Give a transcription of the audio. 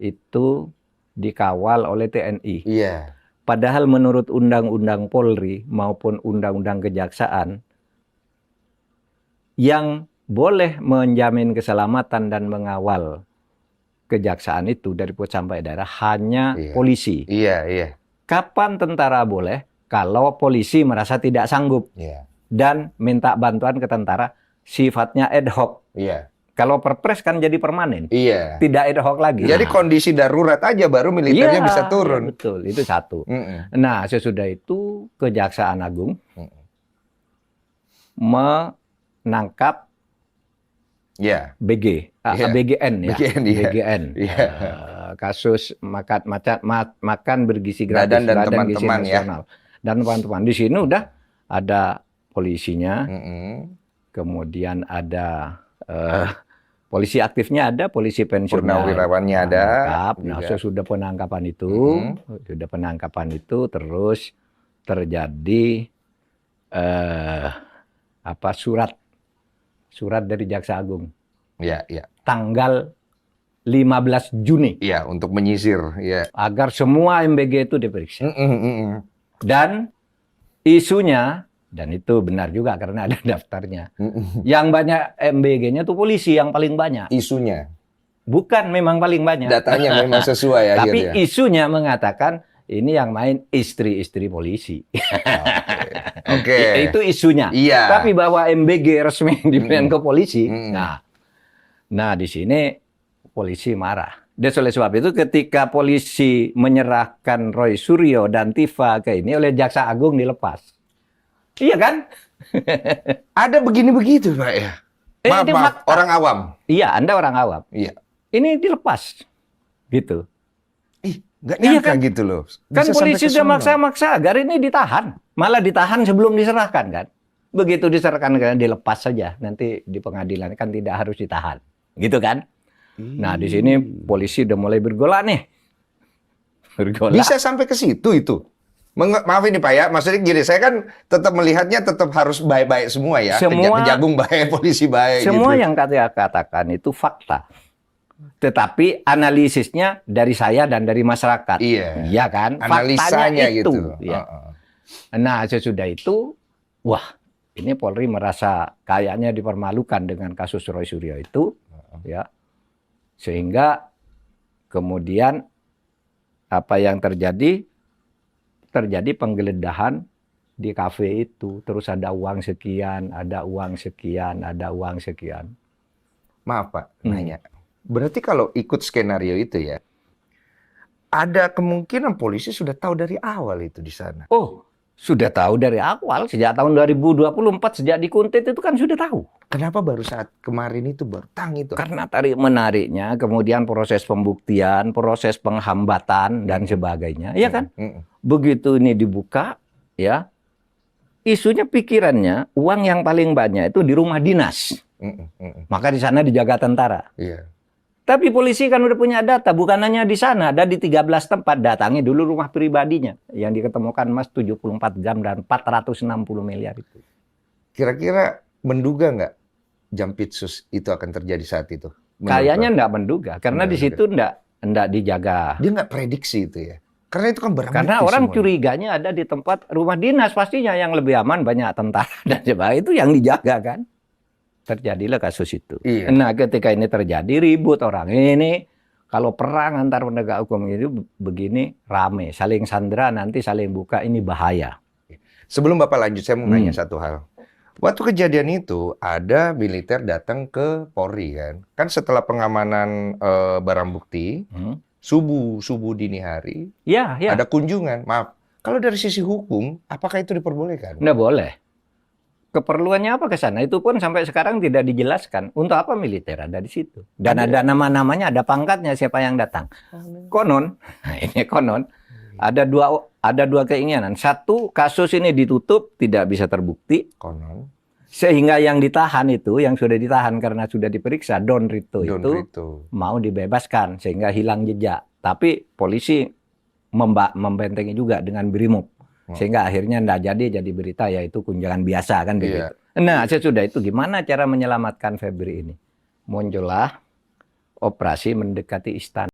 itu dikawal oleh TNI. Iya. Padahal menurut Undang-Undang Polri maupun Undang-Undang Kejaksaan, yang boleh menjamin keselamatan dan mengawal kejaksaan itu dari pusat sampai daerah hanya polisi. Iya. Kapan tentara boleh? Kalau polisi merasa tidak sanggup dan minta bantuan ke tentara, sifatnya ad hoc. Kalau perpres kan jadi permanen, tidak ad hoc lagi. Jadi kondisi darurat aja baru militernya bisa turun. Ya betul, itu satu. Nah, sesudah itu Kejaksaan Agung menangkap BGN ya, BGN. Kasus makan bergizi gratis dan teman-teman nasional. Dan teman-teman di sini udah ada polisinya, kemudian ada polisi aktifnya ada, polisi pensiunnya, purnawirawannya ada. Nah, sesudah penangkapan itu, terus terjadi surat dari Jaksa Agung. Tanggal 15 Juni. Untuk menyisir. Agar semua MBG itu diperiksa. Dan isunya, dan itu benar juga karena ada daftarnya, yang banyak MBG-nya itu polisi yang paling banyak. Isunya? Bukan memang paling banyak. Datanya memang sesuai Tapi akhirnya. isunya mengatakan ini yang main istri-istri polisi. Itu isunya. Tapi bahwa MBG resmi diberikan ke polisi, nah di sini polisi marah. Dan oleh sebab itu ketika polisi menyerahkan Roy Suryo dan Tifa ke ini, oleh Jaksa Agung dilepas. Iya kan? Ada begini-begitu, Pak ya? Maaf, orang awam. Iya, Anda orang awam. Ini dilepas. Gitu. Nggak nyangka gitu loh. Kan polisi sudah maksa-maksa agar ini ditahan. Malah ditahan sebelum diserahkan kan. Begitu diserahkan kan dilepas saja. Nanti di pengadilan kan tidak harus ditahan. Gitu kan? Nah, di sini polisi udah mulai bergolak nih. Bisa sampai ke situ itu? Maaf ini Pak ya, maksudnya gini, saya kan tetap melihatnya tetap harus baik-baik semua ya. Kejagung baik, polisi baik. Semua yang katakan itu fakta. Tetapi analisisnya dari saya dan dari masyarakat. Iya kan? Faktanya itu. Nah, sesudah itu, wah, ini Polri merasa kayaknya dipermalukan dengan kasus Roy Suryo itu, ya. Sehingga kemudian apa yang terjadi penggeledahan di kafe itu. Terus ada uang sekian, ada uang sekian, ada uang sekian. Maaf Pak, nanya. Berarti kalau ikut skenario itu ya, ada kemungkinan polisi sudah tahu dari awal itu di sana. Oh, sudah tahu dari awal. Sejak tahun 2024, sejak dikuntit itu kan sudah tahu. Kenapa baru saat kemarin itu baru itu? Karena tarik-menariknya, kemudian proses pembuktian, proses penghambatan, dan sebagainya. Iya kan? Begitu ini dibuka, ya, isunya pikirannya, uang yang paling banyak itu di rumah dinas. Maka di sana dijaga tentara. Tapi polisi kan udah punya data, bukan hanya di sana, ada di 13 tempat. Datangi dulu rumah pribadinya yang diketemukan emas 74 gram dan 460 miliar itu. Kira-kira menduga nggak Jampitsus itu akan terjadi saat itu? Kayaknya nggak menduga, karena di situ nggak dijaga. Dia nggak prediksi itu ya? Karena itu kan barang karena orang curiganya ada di tempat rumah dinas, pastinya yang lebih aman, banyak tentara dan sebagainya, itu yang dijaga kan. Terjadilah kasus itu. Nah, ketika ini terjadi ribut orang ini, kalau perang antar penegak hukum itu begini rame, saling sandera, nanti saling buka, ini bahaya. Sebelum Bapak lanjut, saya mau nanya satu hal. Waktu kejadian itu ada militer datang ke Polri kan? Kan setelah pengamanan barang bukti, subuh dini hari, ada kunjungan. Maaf, kalau dari sisi hukum, apakah itu diperbolehkan? Nggak boleh. Keperluannya apa ke sana? Itu pun sampai sekarang tidak dijelaskan. Untuk apa militer ada di situ? Dan ada nama-namanya, ada pangkatnya siapa yang datang. Konon, nah ini konon, ada dua keinginan. Satu, kasus ini ditutup, tidak bisa terbukti. Konon. Sehingga yang ditahan itu, yang sudah ditahan karena sudah diperiksa, Don Rito itu mau dibebaskan sehingga hilang jejak. Tapi polisi membentengi juga dengan Brimob. Sehingga akhirnya tidak jadi berita, yaitu kunjungan biasa kan begitu. Nah, sesudah itu gimana cara menyelamatkan Febri ini? Muncullah operasi mendekati istana.